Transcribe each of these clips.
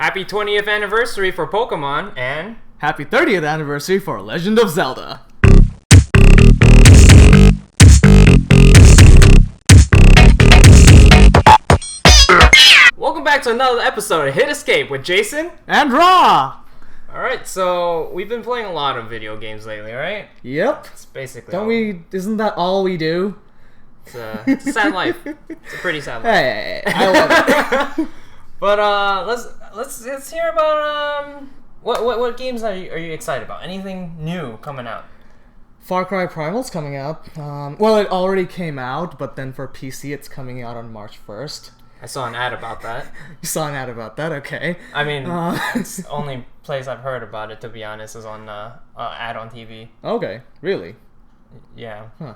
Happy 20th anniversary for Pokemon, and happy 30th anniversary for Legend of Zelda. Welcome back to another episode of hitESC with Jason and Raw. Alright, so we've been playing a lot of video games lately, right? Yep. It's basically Isn't that all we do? It's a sad life. It's a pretty sad life. Hey, I love it. But let's hear about what games are you excited about? Anything new coming out? Far Cry Primal's coming out. Well, it already came out, but then for PC it's coming out on March 1st. I saw an ad about that. You saw an ad about that? Okay. I mean, it's the only place I've heard about it, to be honest, is on ad on TV. Okay, really? Yeah. Huh.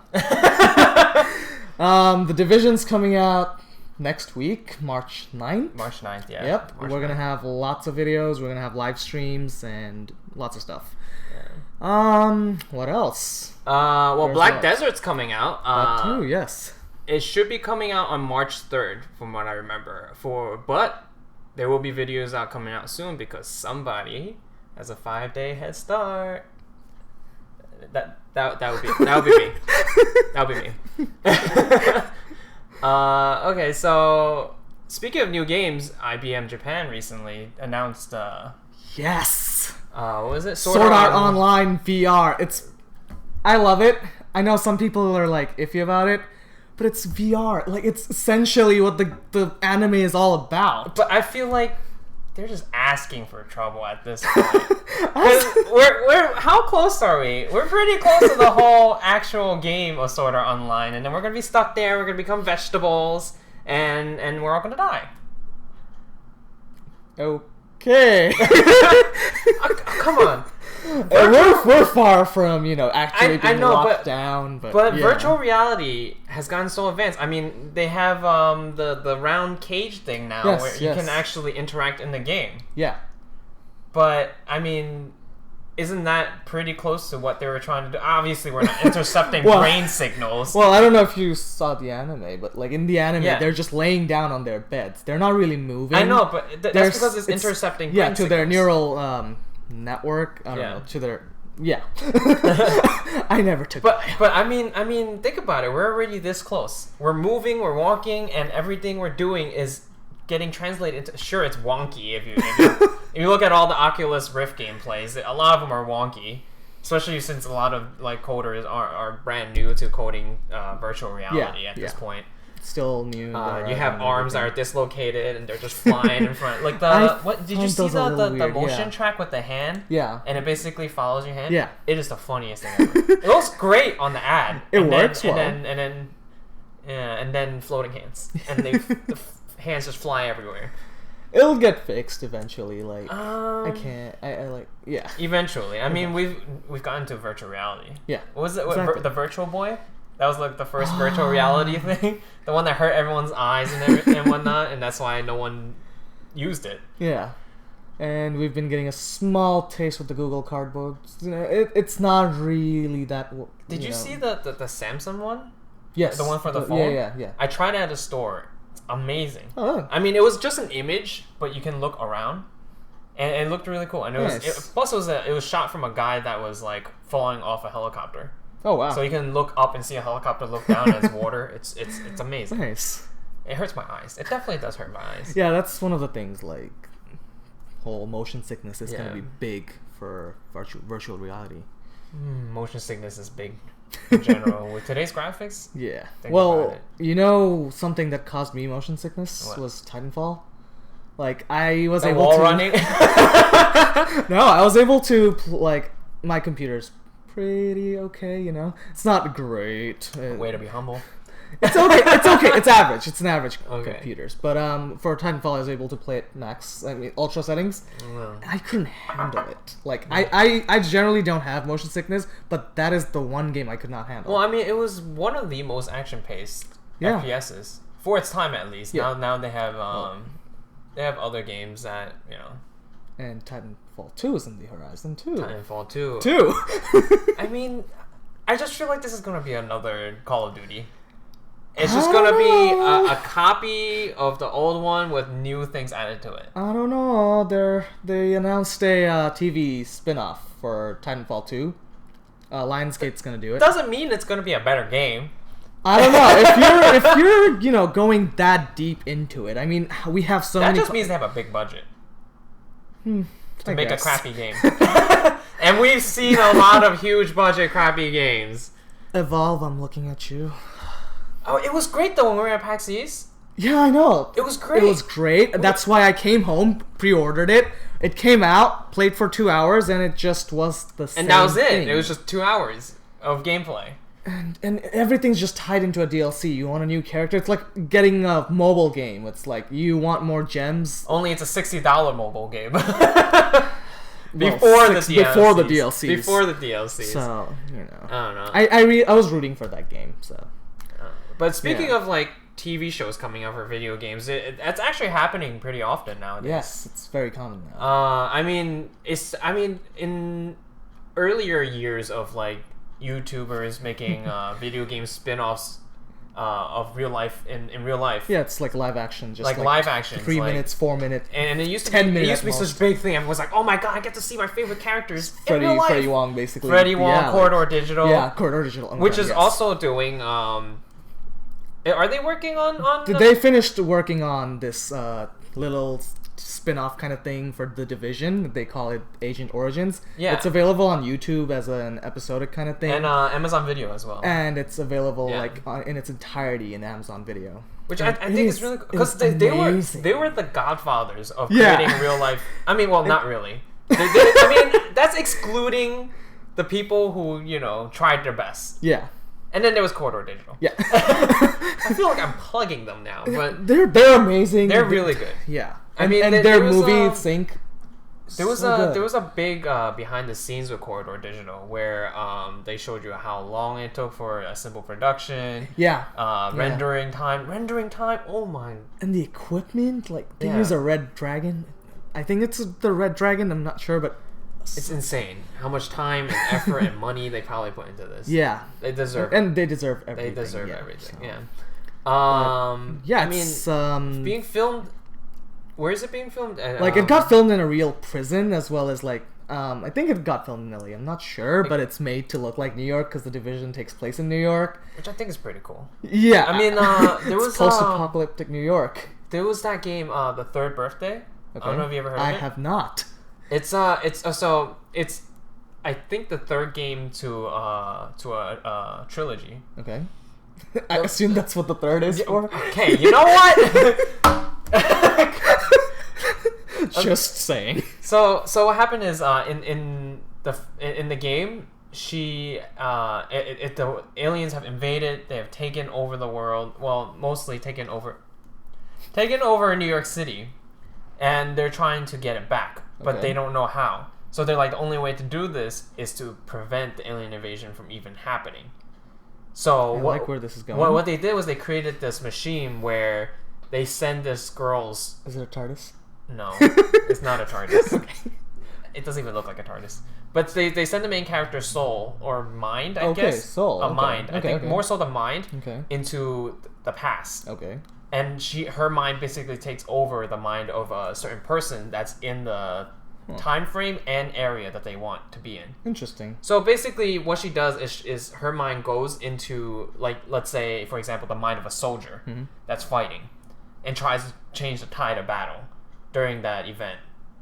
The Division's coming out next week, March 9th. March 9th, yeah. Yep. March We're going to 9th. have lots of videos. We're going to have live streams and lots of stuff. Yeah. What else? Well, There's Black that. Desert's coming out. That too, yes. It should be coming out on March 3rd, from what I remember. But there will be videos out coming out soon because somebody has a 5-day head start. That would be me. That would be me. Okay, so speaking of new games, IBM Japan recently announced Yes. what was it? Sword Art Online VR. I love it. I know some people are like iffy about it, but it's VR. Like, it's essentially what the anime is all about. But I feel like they're just asking for trouble at this point. we're how close are we? We're pretty close to the whole actual game of Sword Art Online, and then we're gonna be stuck there. We're gonna become vegetables, and we're all gonna die. Okay. Come on. We're far from, actually being locked down. But yeah. Virtual reality has gotten so advanced. I mean, they have the round cage thing now, Yes, where you can actually interact in the game. Yeah. But, I mean, isn't that pretty close to what they were trying to do? Obviously, we're not intercepting brain signals. Well, I don't know if you saw the anime, but like in the anime, Yeah. they're just laying down on their beds. They're not really moving. I know, but that's because it's intercepting brain to their signals. neural network. I don't know, to their... Yeah. I never took But I mean, think about it. We're already this close. We're moving, we're walking, and everything we're doing is getting translated into... Sure, it's wonky if you look at all the Oculus Rift gameplays. A lot of them are wonky, especially since a lot of like coders are brand new to coding virtual reality at this point. Still new. You have arms that are dislocated and they're just flying in front. Like did you see the motion track with the hand? Yeah. And it basically follows your hand? Yeah. It is the funniest thing ever. It looks great on the ad. It works well. And then floating hands. And the hands just fly everywhere. It'll get fixed eventually. Like I can't. I like yeah. Eventually, I mean we've gotten to virtual reality. Yeah. What was it? Exactly. The Virtual Boy? That was like the first virtual reality thing, the one that hurt everyone's eyes and whatnot, and that's why no one used it. Yeah. And we've been getting a small taste with the Google Cardboard. It's not really that. Did you see the Samsung one? Yes. The one for the phone. Yeah. I tried it at a store. It's amazing. Oh. I mean, it was just an image, but you can look around, and it looked really cool. And plus it was shot from a guy that was like falling off a helicopter. Oh wow! So you can look up and see a helicopter, look down as water. It's amazing. Nice. It hurts my eyes. It definitely does hurt my eyes. Yeah, that's one of the things. Like, whole motion sickness is gonna be big for virtual reality. Motion sickness is big in general with today's graphics. Yeah. Well, something that caused me motion sickness was Titanfall. Like I was able to running. No, I was able to my computer's pretty okay, It's not great. Way to be humble. It's okay. It's average. It's an average Okay. computers. But for Titanfall, I was able to play it ultra settings. Wow. And I couldn't handle it. Like I generally don't have motion sickness, but that is the one game I could not handle. Well, I mean, it was one of the most action-paced FPSs for its time, at least. Yeah. Now they have other games that And Titanfall 2 is in the horizon too. Titanfall 2. I mean, I just feel like this is gonna be another Call of Duty. It's just gonna be a copy of the old one with new things added to it. I don't know. They announced a TV spin-off for Titanfall 2. Lionsgate's gonna do it. Doesn't mean it's gonna be a better game. I don't know. If you're going that deep into it, I mean, we have so many. That just means they have a big budget to make a crappy game. And we've seen a lot of huge budget crappy games. Evolve, I'm looking at you. Oh, it was great though when we were at PAX East. Yeah, I know. It was great. It was great. That's why I came home, pre-ordered it. It came out, played for 2 hours, and it just was the same. And that was it. thing. It was just 2 hours of gameplay. And everything's just tied into a DLC. You want a new character. It's like getting a mobile game. It's like you want more gems. Only it's a $60 mobile game. Before the DLCs. DLCs. Before the DLCs. So, you know. I don't know. I was rooting for that game, so. But speaking of like TV shows coming out for video games, it's actually happening pretty often nowadays. Yes, it's very common now. I mean, in earlier years of like YouTubers making video game spin-offs of real life in real life. Yeah, it's like live action, just like live action, 3 minutes, 4 minutes, and it used to 10 be, minutes. It used to be such a big thing. Everyone was like, "Oh my god, I get to see my favorite characters in Freddie real life." Freddie Wong, basically. Freddie Wong, Corridor Digital. Yeah, Corridor Digital. Oh which God, is yes. also doing. Are they working on? They finished working on this little spin-off kind of thing for The Division. They call it Agent Origins. Yeah. It's available on YouTube as an episodic kind of thing. And Amazon Video as well. And it's available in its entirety in Amazon Video. Which I think is really cool. Because they were the godfathers of creating real life. I mean, well, not really. I mean, that's excluding the people who, tried their best. Yeah. And then there was Corridor Digital. Yeah. I feel like I'm plugging them now, but they're amazing. They're really good. Yeah. I mean, and their movie Sync. There was a big behind the scenes with Corridor Digital where they showed you how long it took for a simple production. Yeah. Rendering time. Oh my. And the equipment, like they use a red dragon. I think it's the red dragon. I'm not sure, but it's insane how much time and effort and money they probably put into this. Yeah. They deserve it. And they deserve everything. They deserve everything. So. Yeah. Yeah. I mean, it's being filmed. Where is it being filmed? Like it got filmed in a real prison, as well as like I think it got filmed in LA. I'm not sure, but it's made to look like New York because the Division takes place in New York, which I think is pretty cool. Yeah, I mean, there was post-apocalyptic New York. There was that game, The Third Birthday. Okay. I don't know if you ever heard of it. I have not. It's I think the third game to a trilogy. Okay. I assume that's what the third is for. Okay, you know what? Just saying. So what happened is in the game, the aliens have invaded. They have taken over the world. Well, mostly taken over New York City, and they're trying to get it back, but they don't know how. So they're like, the only way to do this is to prevent the alien invasion from even happening. So I like where this is going. What they did was they created this machine where they send this girl's... Is it a TARDIS? No, it's not a TARDIS. Okay. It doesn't even look like a TARDIS. But they send the main character's soul, or mind, I guess. Soul. Mind. I think more so the mind, into the past. Okay. And her mind basically takes over the mind of a certain person that's in the time frame and area that they want to be in. Interesting. So basically what she does is her mind goes into, like, let's say, for example, the mind of a soldier that's fighting and tries to change the tide of battle during that event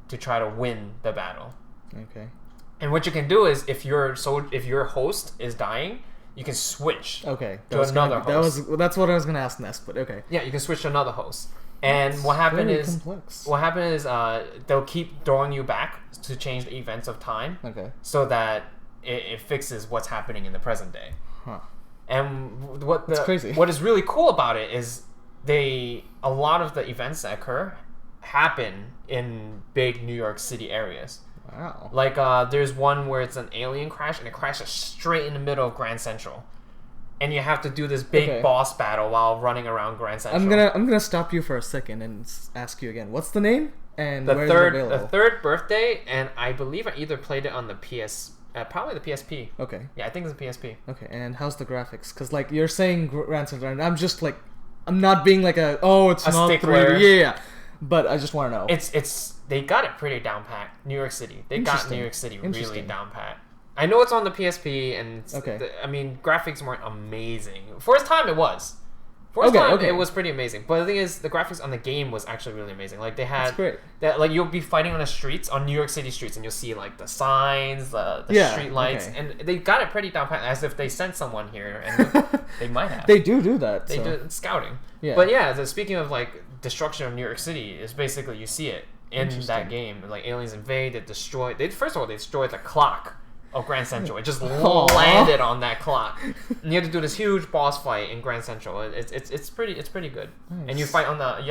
to try to win the battle. Okay. And what you can do is if your host is dying, you can switch to another host. That's what I was going to ask next, but okay. Yeah, you can switch to another host. And what happened is they'll keep throwing you back to change the events of time. Okay. So that it fixes what's happening in the present day. Huh. And crazy. What is really cool about it is a lot of the events that occur happen in big New York City areas. Wow. Like there's one where it's an alien crash and it crashes straight in the middle of Grand Central. And you have to do this big boss battle while running around Grand Central. I'm gonna stop you for a second and ask you again. What's the name and where is it available? The Third Birthday, and I believe I either played it on the PS Probably the PSP. Okay. Yeah, I think it's the PSP. Okay, and how's the graphics? Because, like, you're saying Grand Central, and I'm just, like, I'm not being, like, it's not stickler. 3D. Yeah. But I just want to know. They got it pretty down pat. New York City. They got New York City really down pat. I know it's on the PSP, and graphics weren't amazing. For its time, it was. It was pretty amazing. But the thing is, the graphics on the game was actually really amazing. Like, they had that, like, you'll be fighting on the streets, on New York City streets, and you'll see, like, the signs, the street lights, and they got it pretty down pat, as if they sent someone here, and they might have. They do that. They do scouting. Yeah. But yeah, speaking of, like, destruction of New York City, is basically, you see it in that game. Like, aliens invade, they destroyed the clock of Grand Central. It just landed on that clock, and you have to do this huge boss fight in Grand Central. It's pretty good. Nice. And you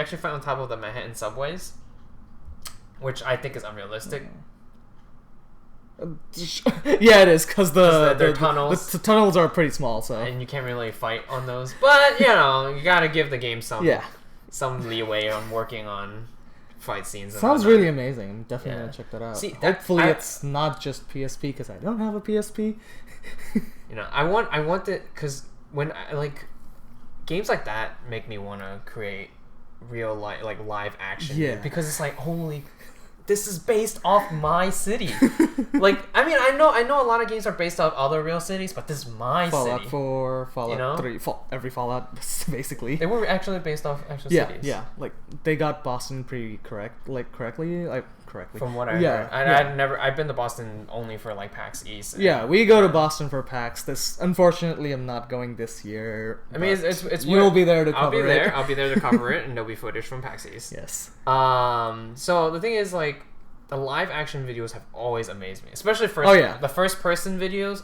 actually fight on top of the Manhattan subways, which I think is unrealistic. Yeah, it is, because the tunnels. The tunnels are pretty small, so and you can't really fight on those. But you gotta give the game some leeway on working on fight scenes. Sounds really amazing. I'm definitely gonna check that out. See, hopefully it's not just PSP, because I don't have a PSP. I want it, because when games like that make me want to create real live action. Yeah. Because it's like, holy, this is based off my city. I know a lot of games are based off other real cities, but this is my Fallout city. 4, Fallout 3, every Fallout, basically. They were actually based off actual cities. Yeah, like, they got Boston pretty correctly. From what I heard. I've been to Boston only for, like, PAX East. Yeah, we go to Boston for PAX. Unfortunately, I'm not going this year. I mean, it's you'll be there to cover it. I'll be there to cover it, and there'll be footage from PAX East. Yes. So the thing is, like, the live action videos have always amazed me, especially the first person videos.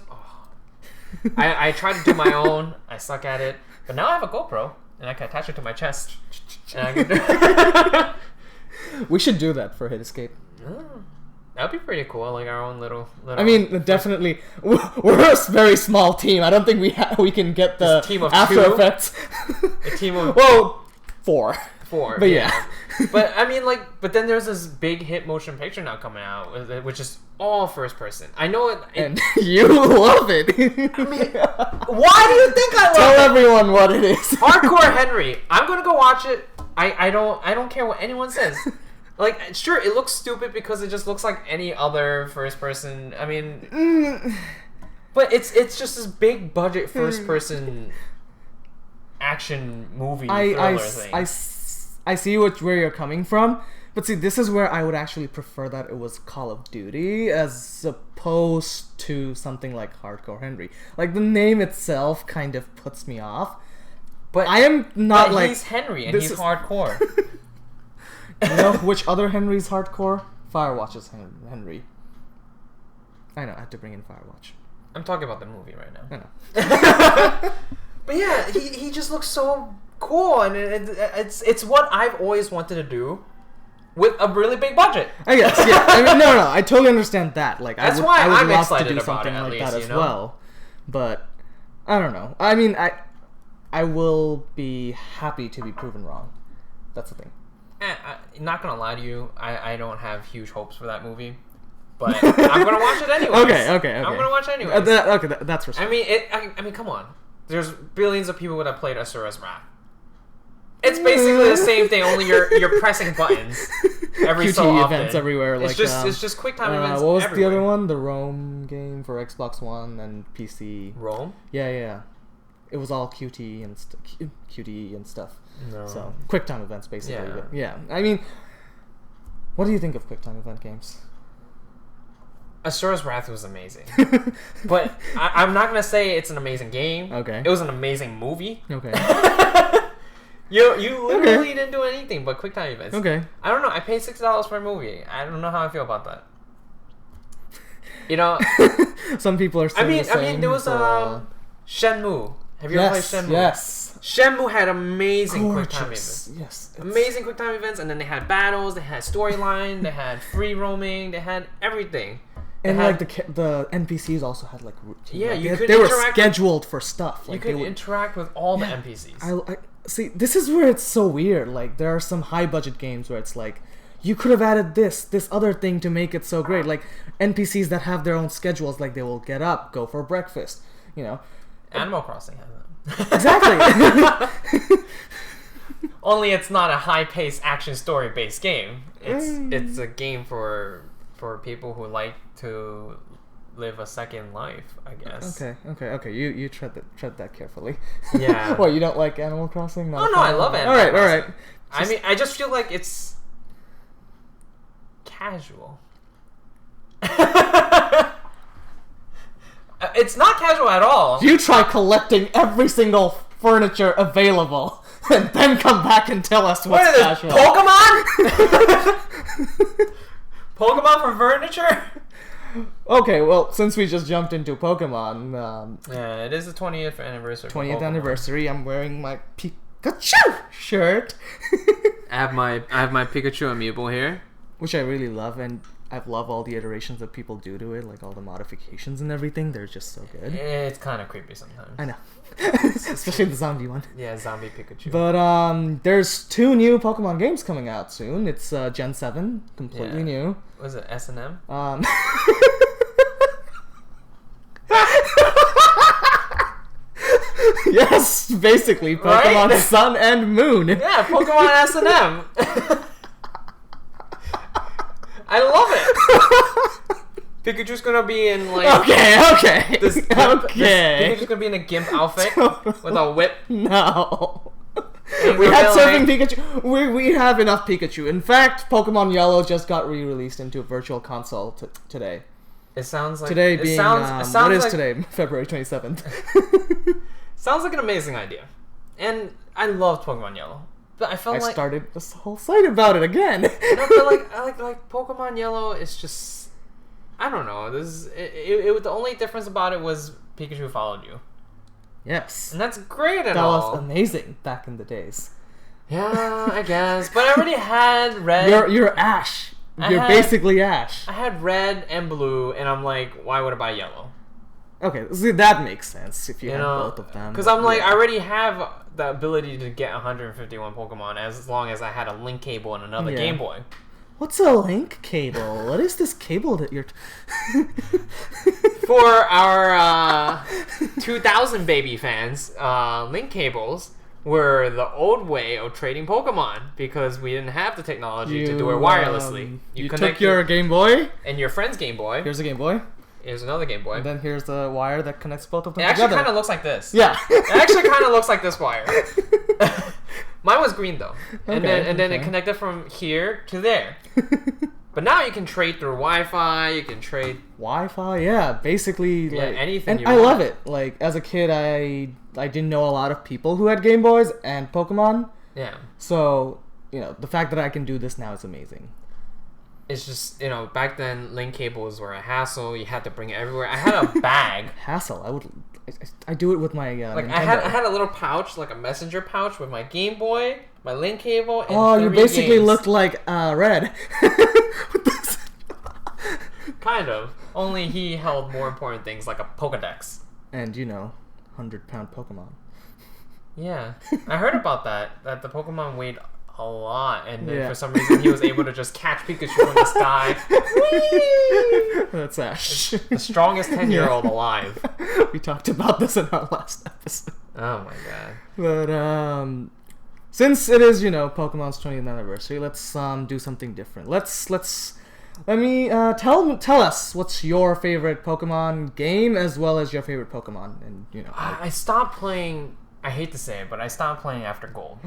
I tried to do my own. I suck at it, but now I have a GoPro and I can attach it to my chest. And I can we should do that for hitESC. That'd be pretty cool, like our own little. I mean, definitely, we're a very small team. I don't think we can get the team of After two? Effects. A team of 4. But yeah. But I mean, but then there's this big hit motion picture now coming out, which is all first person. I know it, and you love it. I mean, why do you think I love it? Tell everyone what it is. Hardcore Henry. I'm gonna go watch it. I don't care what anyone says. Like, sure, it looks stupid because it just looks like any other first person. I mean, but it's just this big budget first person action movie thriller thing. I see where you're coming from, but see, this is where I would actually prefer that it was Call of Duty as opposed to something like Hardcore Henry. Like, the name itself kind of puts me off, but I am not like... he's Henry, and he's hardcore. You know which other Henry's hardcore? Firewatch is Henry. I know, I have to bring in Firewatch. I'm talking about the movie right now. I know. But yeah, he just looks so cool, and it's what I've always wanted to do with a really big budget. I guess, yeah. I mean, no, I totally understand that. Like, that's I would I'm love excited to do about something it, like least, that as well. But I don't know. I mean, I will be happy to be proven wrong. That's the thing. Not gonna lie to you, I don't have huge hopes for that movie, but I'm gonna watch it anyways. Okay. I'm gonna watch it anyways. That's respect. I mean, come on. There's billions of people that have played Asura's Wrath. It's basically the same thing, only you're pressing buttons every QTE so often. events everywhere. It's just quick time events. What was everywhere. the other one? The Rome game for Xbox One and PC. Rome? Yeah. It was all QTE and stuff. No. So quick time events, basically. Yeah. I mean, what do you think of quick time event games? Asura's Wrath was amazing, but I'm not gonna say it's an amazing game. Okay. It was an amazing movie. Okay. You literally didn't do anything but quick time events. Okay. I don't know. I paid $6 for a movie. I don't know how I feel about that. You know. Some people are saying the same. I mean, there was Shenmue. Have you ever played Shenmue? Yes. Shenmue had amazing quick time events. Yes. Amazing quick time events, and then they had battles, they had storyline, they had free roaming, they had everything. And like the NPCs also had like routines. Yeah, they were scheduled for stuff. Like, you could interact with all the NPCs. I see. This is where it's so weird. Like, there are some high budget games where it's like you could have added this other thing to make it so great. Like NPCs that have their own schedules, like they will get up, go for breakfast, you know. Animal Crossing has that. Exactly. Only it's not a high-paced action story-based game. It's a game for people who like to live a second life, I guess. Okay. You tread that carefully. Yeah. What, you don't like Animal Crossing? Oh no, I love Animal Crossing. All right. I mean, I just feel like it's casual. It's not casual at all. You try collecting every single furniture available, and then come back and tell us what's casual. Pokemon? Pokemon for furniture? Okay, well, since we just jumped into Pokemon, yeah, it is the 20th anniversary. 20th anniversary. I'm wearing my Pikachu shirt. I have my Pikachu amiibo here, which I really love, and I love all the iterations that people do to it, like all the modifications and everything. They're just so good. It's kind of creepy sometimes. I know. Especially the zombie one. Yeah, zombie Pikachu. But there's 2 new Pokemon games coming out soon. It's Gen 7, completely new. Was it S&M? Yes, basically Pokemon right? Sun and Moon. Yeah, Pokemon S&M. I love it. Pikachu's gonna be in like okay. Pikachu's gonna be in a gimp outfit with a whip. No. We had surfing Pikachu. We have enough Pikachu. In fact, Pokemon Yellow just got re-released into a virtual console today. It sounds like today being sounds what is like, today? February 27th. Sounds like an amazing idea, and I loved Pokemon Yellow. But I started this whole site about it again. I like Pokemon Yellow. It's just, I don't know. The only difference about it was Pikachu followed you. Yes, and that's great. That was amazing back in the days. Yeah, I guess. But I already had Red. You're Ash. You're basically Ash. I had Red and Blue, and I'm like, why would I buy Yellow? Okay, see, that makes sense if you have both of them. Because I'm like, I already have the ability to get 151 Pokemon as long as I had a link cable and another Game Boy. What's a link cable? What is this cable that you're... For our 2000 baby fans, link cables were the old way of trading Pokemon because we didn't have the technology to do it wirelessly. You took your Game Boy? And your friend's Game Boy. Here's a Game Boy. Here's another Game Boy. And then here's the wire that connects both of them together. It actually kind of looks like this. Yeah. It actually kind of looks like this wire. Mine was green though. And then it connected from here to there. But now you can trade through Wi-Fi, you can trade... Wi-Fi, yeah. Basically, like... anything and I love it. Like, as a kid, I didn't know a lot of people who had Game Boys and Pokemon. Yeah. So, the fact that I can do this now is amazing. It's just, back then, link cables were a hassle. You had to bring it everywhere. I had a bag. Hassle? I do it with my Nintendo. I had a little pouch, like a messenger pouch with my Game Boy, my link cable, and you basically games. Looked like Red. Kind of. Only he held more important things, like a Pokedex. And, 100-pound Pokemon. Yeah. I heard about that the Pokemon weighed a lot, and then for some reason he was able to just catch Pikachu from the sky. That's Ash. The strongest 10-year-old alive. We talked about this in our last episode. Oh my god. But since it is, Pokemon's 20th anniversary, let's do something different. Let me tell us what's your favorite Pokemon game as well as your favorite Pokemon, and I stopped playing. I hate to say it, but I stopped playing after Gold.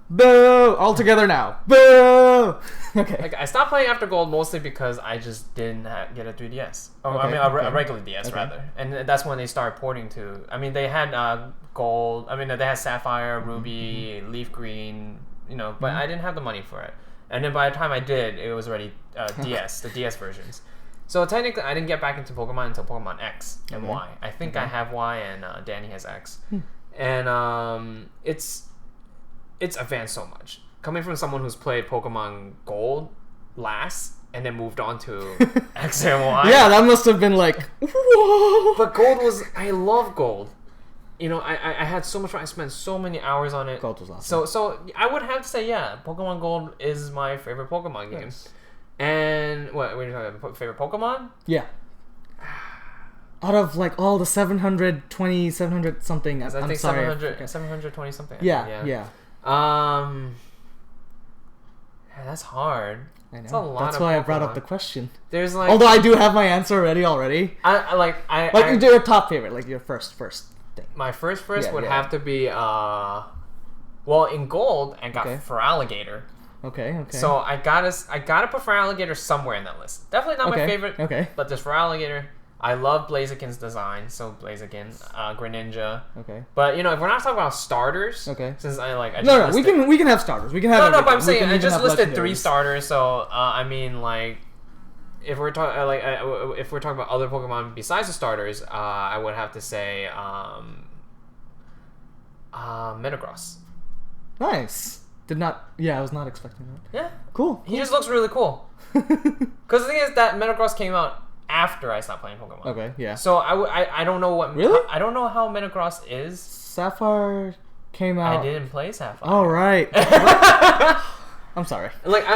Boo! All together now. Boo! Okay. I stopped playing after Gold mostly because I just didn't get a 3DS. A regular DS rather. And that's when they started porting to. I mean, they had Gold. I mean, they had Sapphire, Ruby, Leaf Green. But I didn't have the money for it. And then by the time I did, it was already DS, the DS versions. So technically, I didn't get back into Pokemon until Pokemon X and Y. I think I have Y and Danny has X. And it's advanced so much. Coming from someone who's played Pokemon Gold last and then moved on to X and Y. Yeah, that must have been like, whoa. But Gold was... I love Gold. you know, I had so much fun. I spent so many hours on it. Gold was awesome. So I would have to say, yeah, Pokemon Gold is my favorite Pokemon game. Yes. And what are you talking about? Favorite Pokemon? Yeah. Out of like all the 720, 700 something, I I'm think sorry. 720 something. Yeah. Yeah, that's hard. I know. That's a lot That's of why I Pokemon. brought up the question. There's like, Although I do have my answer already. like your top favorite, like your first thing. my first Yeah, would yeah. have to be well, in Gold I got Okay. Feraligatr. Okay. So I gotta put Feraligatr somewhere in that list. Definitely not my favorite. Okay. But just Feraligatr. I love Blaziken's design, so Blaziken, Greninja. Okay. But you know, if we're not talking about starters, Okay. since I just No, listed, we can have starters. We can have. no, but everything. I'm We saying can I even just have listed 3 legendaries. starters. So I mean, like, if we're talking if we're talking about other Pokemon besides the starters, I would have to say Metagross. Nice. I was not expecting that. Yeah, Cool. he just looks really cool. Because the thing is that Metagross came out after I stopped playing Pokemon. Okay. Yeah. So I don't know what Really? I don't know how Metagross is. Sapphire came out. I didn't play Sapphire. All right. I'm sorry. like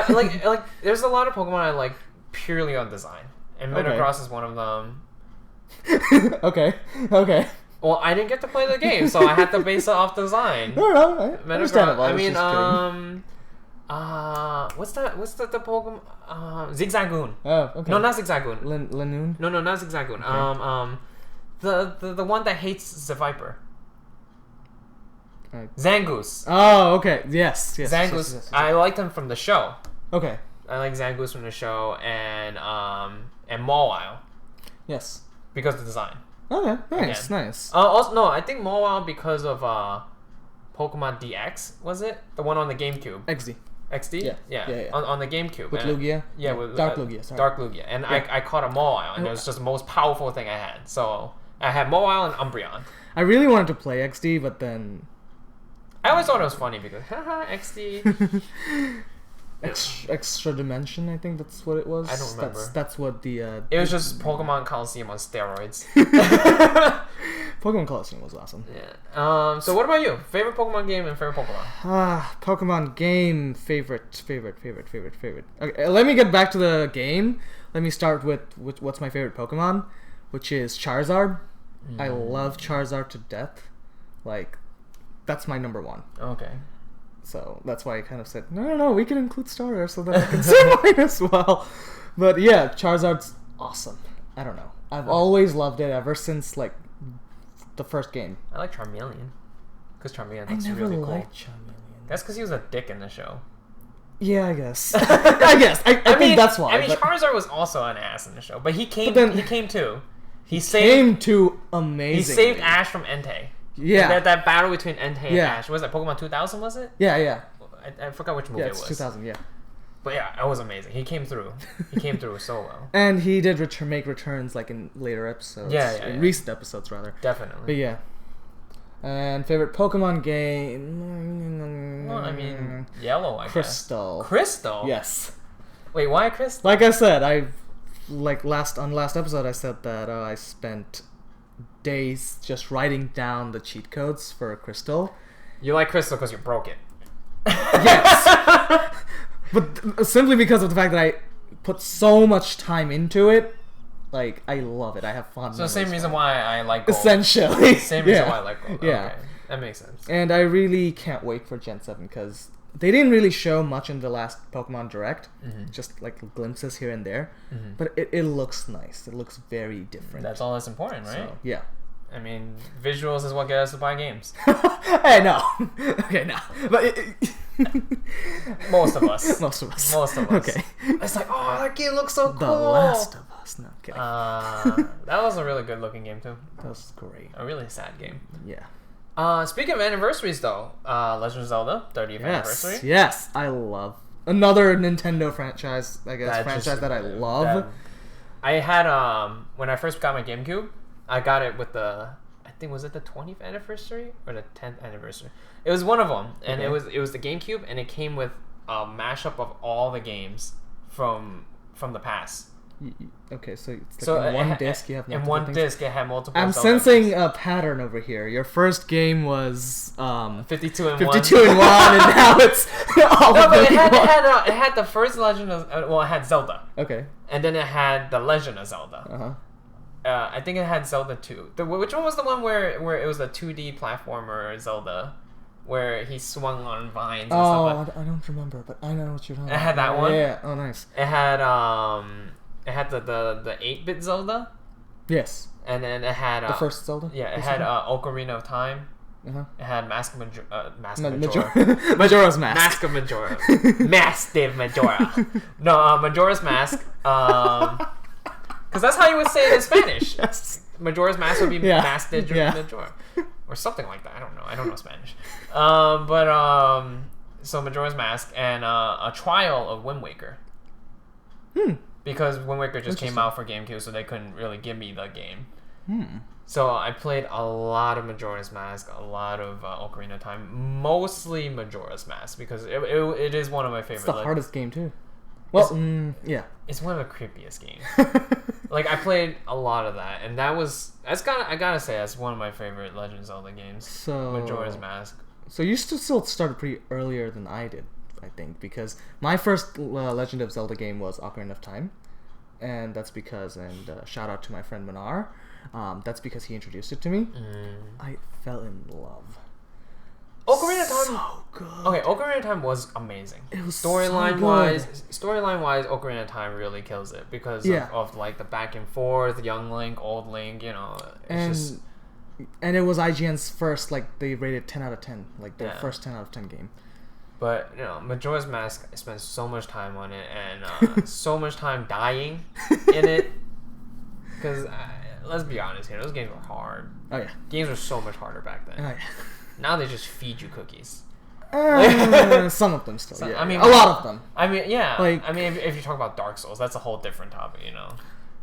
there's a lot of Pokemon I like purely on design, and Okay. Metagross is one of them. Okay. Well, I didn't get to play the game, so I had to base it off design. No, I understand it. Metagross. I mean, what's the Pokemon? Zigzagoon. Oh, okay. No, not Zigzagoon. Lanoon? No, not Zigzagoon. Okay. The one that hates the Viper. Uh, Zangoose. Oh, okay. Yes. Zangoose. Yes. I liked him from the show. Okay. I like Zangoose from the show and Mawile Yes. because of the design. Okay. Nice. Again. Nice. Also, no, I think Mawile because of Pokemon DX, was it? The one on the GameCube. XD. XD? Yeah. On the GameCube. With And- Lugia? Yeah, with Dark Lugia, sorry. Dark Lugia. And Yeah. I caught a Mawile, and it was just the most powerful thing I had. So I had Mawile and Umbreon. I really wanted to play XD, but then I always thought it was funny because, haha, XD. extra dimension, I think that's what it was. I don't remember. That's what the It was just Pokemon Coliseum on steroids. Pokemon Colosseum was awesome. Yeah. So what about you? Favorite Pokemon game and favorite Pokemon? Pokemon game favorite. Okay, let me get back to the game. Let me start with what's my favorite Pokemon, which is Charizard. I love Charizard to death. Like, that's my number 1. Okay. So that's why I kind of said, no, we can include starters so that I can say mine as well. But yeah, Charizard's awesome. I don't know. I've always loved it ever since, like, the first game. I like Charmeleon. Because Charmeleon I looks never really cool. liked Charmeleon. That's because he was a dick in the show. Yeah, I guess. I think that's why. I mean, but Charizard was also an ass in the show, but he came. But then- he came too. He came to amazing. He saved Ash from Entei. Yeah. That battle between Entei and Yeah. Ash. Was that Pokemon 2000? Was it? Yeah. I forgot which movie Yeah, it it's was. 2000, yeah. But yeah, it was amazing. He came through. He came through so well. And he did make returns, like, in later episodes. Yeah. Recent episodes, rather. Definitely. But yeah. And favorite Pokemon game? Well, I mean, Yellow, I guess. Crystal. Crystal? Yes. Wait, why Crystal? Like I said, on last episode, I said that I spent days just writing down the cheat codes for Crystal. You like Crystal because you broke it. Yes. But simply because of the fact that I put so much time into it, like, I love it. I have fun. So the same memories reason from it. why I like Gold. Essentially. Same reason why I like Gold. Yeah. Okay. That makes sense. And I really can't wait for Gen 7 because they didn't really show much in the last Pokemon Direct. Just like glimpses here and there. But it looks nice. It looks very different. That's all that's important, right? So, yeah. I mean, visuals is what get us to buy games. Hey, no. Okay, no. But Most of us. Most of us. Okay. It's like, oh, that game looks so cool. The Last of Us. No, I'm kidding. That was a really good looking game too. That was great. A really sad game. Yeah. Speaking of anniversaries though, Legend of Zelda 30th anniversary. Yes, I love another Nintendo franchise. I guess that I love. I had when I first got my GameCube, I got it with I think was it the 20th anniversary or the 10th anniversary? It was one of them, and it was the GameCube, and it came with a mashup of all the games from the past. Okay, so it's like So in one disc you have in multiple one things? disc it had multiple. I'm Zelda sensing games. a pattern over here. Your first game was 52 and 52 and 1, and now it's all No, of but them. it had the first Legend of well, it had Zelda, Okay. and then it had the Legend of Zelda. Uh huh. I think it had Zelda 2. Which one was the one where it was a 2D platformer Zelda, where he swung on vines and stuff like that? I don't remember, but I know what you're talking about. It had that one? Yeah. Oh, nice. It had the 8-bit Zelda, Yes. and then it had The first Zelda. yeah, it had Ocarina of Time. Uh-huh. It had Mask of Majora. Majora's Mask. Mask of Majora. Massive Majora. No, Majora's Mask. Because that's how you would say it in Spanish. Yes. Majora's Mask would be Yeah. Mask de Yeah. Majora. Or something like that. I don't know. I don't know Spanish. So Majora's Mask and a trial of Wind Waker. Because Wind Waker just came out for GameCube, so they couldn't really give me the game. So I played a lot of Majora's Mask, a lot of Ocarina of Time, mostly Majora's Mask, because it is one of my favorite. It's the hardest game too. Well, yeah. It's one of the creepiest games. Like, I played a lot of that, and I gotta say, that's one of my favorite Legend of Zelda games. So Majora's Mask. So you still started pretty earlier than I did, I think, because my first Legend of Zelda game was Ocarina of Time, and that's because, and shout out to my friend Manar, that's because he introduced it to me. I fell in love. Ocarina of Time. So good. Okay, Ocarina of Time was amazing. It was storyline wise. wise, Ocarina of Time really kills it because of like the back and forth, young Link, old Link, you know. And it was IGN's first, like, they rated 10 out of 10, like their first 10 out of 10 game. But, you know, Majora's Mask, I spent so much time on it, and so much time dying in it. Because, let's be honest here, those games were hard. Oh, yeah. Games were so much harder back then. Oh, yeah. Now they just feed you cookies. Some of them still, yeah. I mean, a lot of them. I mean, yeah. Like, I mean, if you talk about Dark Souls, that's a whole different topic, you know.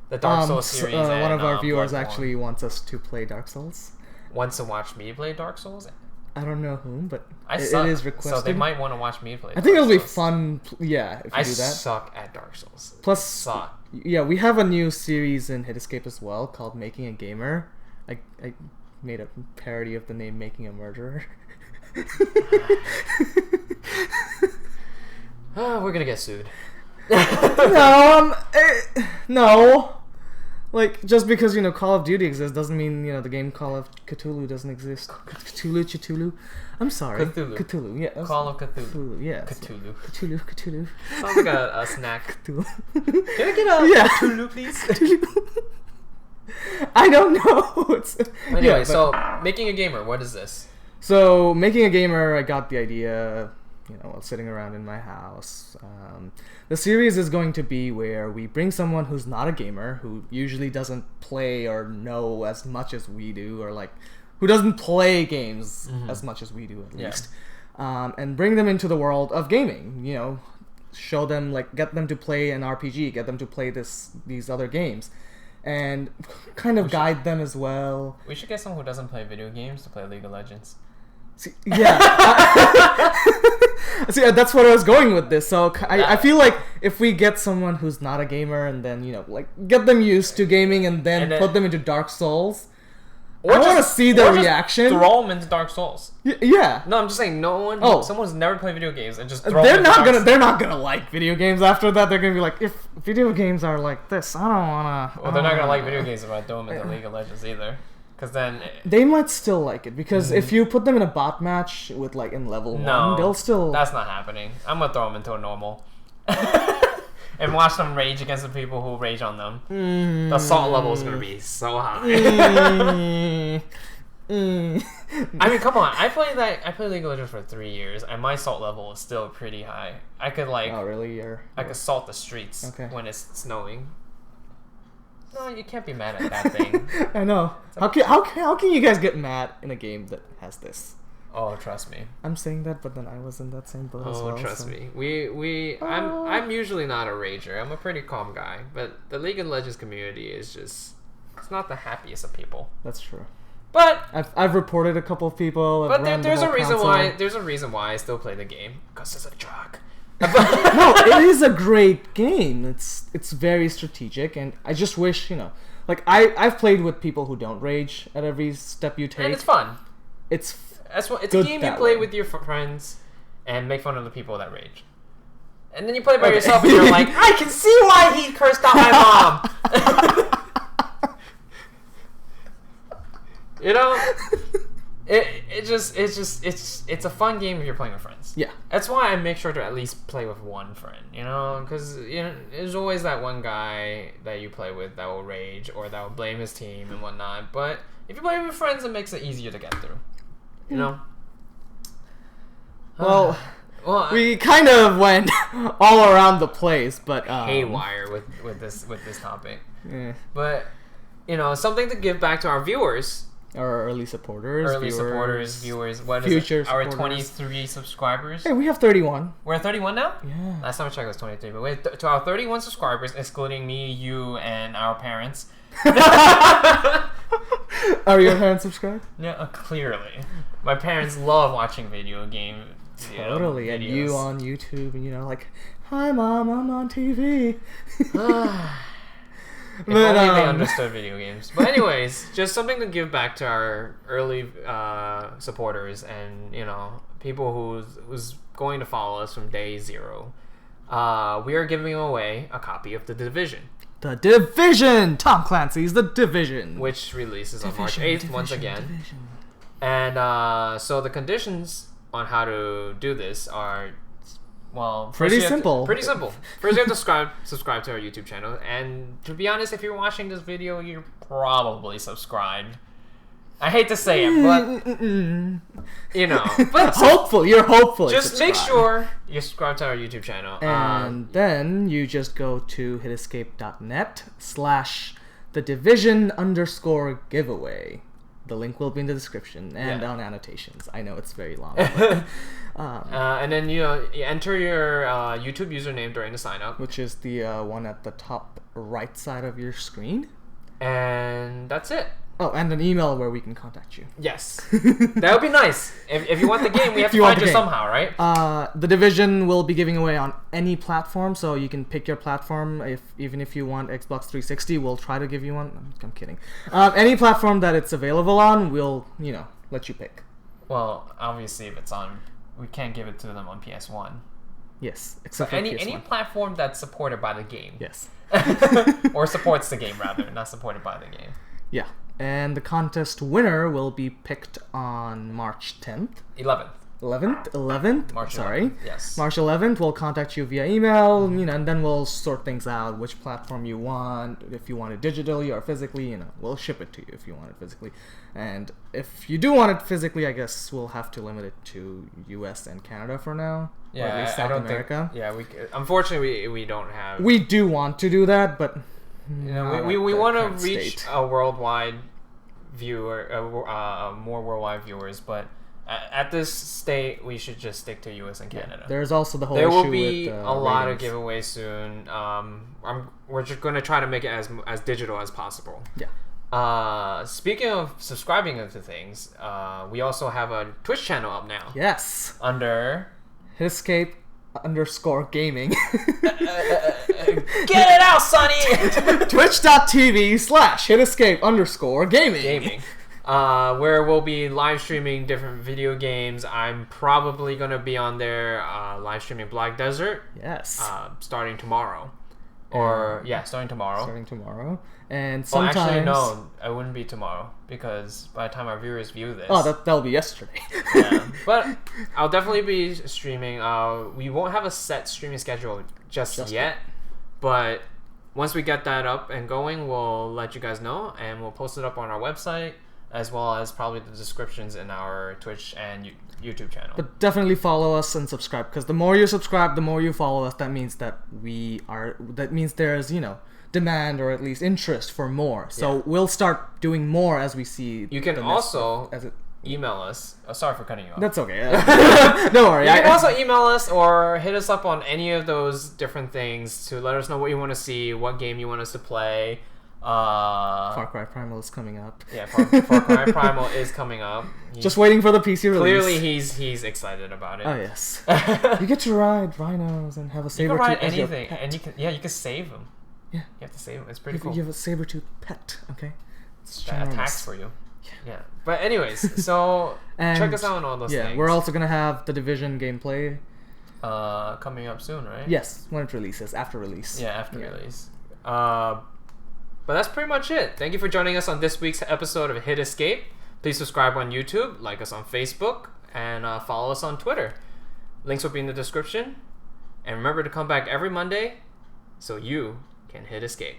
The Dark Souls series. One of our viewers Bloodborne. actually wants us to play Dark Souls. Wants to watch me play Dark Souls? I don't know whom, but I it suck, is requested. so they might want to watch me play. I think Dark it'll be Souls. fun, yeah, if you I do that. suck at Dark Souls. Plus, suck. Yeah, we have a new series in hitESC as well called Making a Gamer. I made a parody of the name Making a Murderer. We're gonna get sued. No. Like, just because, you know, Call of Duty exists doesn't mean, you know, the game Call of Cthulhu doesn't exist. Cthulhu? I'm sorry. Cthulhu, yeah. Call of Cthulhu. Yeah. Cthulhu. Sounds like a snack. Cthulhu. Can I get a Cthulhu, please? I don't know. Anyway, so Making a Gamer, what is this? So, Making a Gamer, I got the idea, you know, while sitting around in my house. The series is going to be where we bring someone who's not a gamer, who usually doesn't play or know as much as we do, or like, who doesn't play games as much as we do at least, and bring them into the world of gaming. You know, show them, like, get them to play an RPG, get them to play these other games, and kind of guide them as well. We should get someone who doesn't play video games to play League of Legends. See, yeah. See, that's what I was going with this. So I feel like if we get someone who's not a gamer and then, you know, like, get them used to gaming and then put them into Dark Souls, I want to see their reaction. Throw them into Dark Souls. Yeah. No, I'm just saying, someone who's never played video games and just throw they're them into they're not gonna like video games after that. They're gonna be like, if video games are like this, I don't wanna. Well, they're not gonna like video games if I throw them into League of Legends either. Because then they might still like it, because if you put them in a bot match with, like, in level 1, they'll still. That's not happening. I'm gonna throw them into a normal and watch them rage against the people who rage on them. The assault level is gonna be so high. I mean, come on. I played League of Legends for 3 years, and my assault level is still pretty high. I could, like, oh, really? I could assault the streets when it's snowing. No, you can't be mad at that thing. I know. How can you guys get mad in a game that has this? Oh, trust me. I'm saying that, but then I was in that same boat as well. Oh, trust me. I'm usually not a rager. I'm a pretty calm guy, but the League of Legends community is just, it's not the happiest of people. That's true. But I've reported a couple of people. But there's a reason why I still play the game, because it's a drug. No, it is a great game. It's very strategic, and I just wish, like I've played with people who don't rage at every step you take. And it's fun. It's It's a game you play with your friends and make fun of the people that rage. And then you play by yourself and you're like, I can see why he cursed out my mom. It's a fun game if you're playing with friends. Yeah. That's why I make sure to at least play with one friend, because there's always that one guy that you play with that will rage or that will blame his team and whatnot. But if you play with friends, it makes it easier to get through. Well, we kind of went all around the place, but haywire with this topic. Yeah. But something to give back to our viewers. Our early supporters, viewers. What future is it? Our supporters. 23 subscribers. Hey, we have 31. We're at 31 now? Yeah. Last time I checked it was 23. But to our 31 subscribers, excluding me, you, and our parents. Are your parents subscribed? Yeah, clearly. My parents love watching video game Totally. videos. And you on YouTube, and like, hi mom, I'm on TV. If only they understood video games. But anyways, just something to give back to our early supporters and people who's going to follow us from day 0. We are giving away a copy of The Division. The Division! Tom Clancy's The Division. Which releases on March 8th once again. And so the conditions on how to do this are, pretty simple. First, you have to subscribe to our YouTube channel. And to be honest, if you're watching this video, you're probably subscribed. I hate to say it, but but you're hopefully just subscribed. make sure you subscribe to our YouTube channel. And then you just go to hitescape.net/thedivision_giveaway. The link will be in the description and on annotations. I know it's very long. But, and then you enter your YouTube username during the sign up, which is the one at the top right side of your screen. And that's it. Oh, and an email where we can contact you. Yes. That would be nice. If you want the game, we have to find you somehow, right? The Division will be giving away on any platform, so you can pick your platform. Even if you want Xbox 360, we'll try to give you one. I'm kidding. Any platform that it's available on, we'll, let you pick. Well, obviously, if it's on, we can't give it to them on PS1. Yes, except for for PS1. Any platform that's supported by the game. Yes. Or supports the game, rather, not supported by the game. Yeah. And the contest winner will be picked on March 10th. 11th. 11th? March 11th. Sorry. Yes. March 11th, we'll contact you via email, and then we'll sort things out, which platform you want, if you want it digitally or physically, we'll ship it to you if you want it physically. And if you do want it physically, I guess we'll have to limit it to US and Canada for now. Yeah, or at least South America. Unfortunately, we don't have... We do want to do that, but... we want to reach a worldwide viewer, more worldwide viewers, but at this state, we should just stick to US and Canada. Yeah, there's also the whole issue with There will be a lot of ratings. giveaways soon. We're just going to try to make it as digital as possible. Yeah. Speaking of subscribing to things, we also have a Twitch channel up now. Yes. Under... hitEScape_gaming. Get it out, Sonny! Twitch.tv/hitEScape_gaming. Where we'll be live streaming different video games. I'm probably going to be on there live streaming Black Desert. Yes. Starting tomorrow. Starting tomorrow. And sometimes... Well, actually, no, it wouldn't be tomorrow, because by the time our viewers view this... Oh, that'll be yesterday. Yeah, but I'll definitely be streaming. We won't have a set streaming schedule just yet, but once we get that up and going, we'll let you guys know, and we'll post it up on our website, as well as probably the descriptions in our Twitch and YouTube channel. But definitely follow us and subscribe, because the more you subscribe, the more you follow us. That means that there's, demand or at least interest for more. So we'll start doing more as we see. You can also email us. Oh, sorry for cutting you off. That's okay. Don't worry. You can also email us or hit us up on any of those different things to let us know what you want to see, what game you want us to play. Far Cry Primal is coming up. Yeah, Far Cry Primal is coming up. Just waiting for the PC release. Clearly, he's excited about it. Oh yes. You get to ride rhinos and have a saber. You can ride anything, and you can save them. Yeah. You have to save them. It's pretty cool. You have a saber-tooth pet. Okay. It's that attacks for you. Yeah. But anyways, so check us out on all those things. Yeah, we're also gonna have the Division gameplay. Coming up soon, right? Yes, when it releases, after release. Yeah, after release. But that's pretty much it. Thank you for joining us on this week's episode of Hit Escape. Please subscribe on YouTube, like us on Facebook, and follow us on Twitter. Links will be in the description. And remember to come back every Monday so you can hit escape.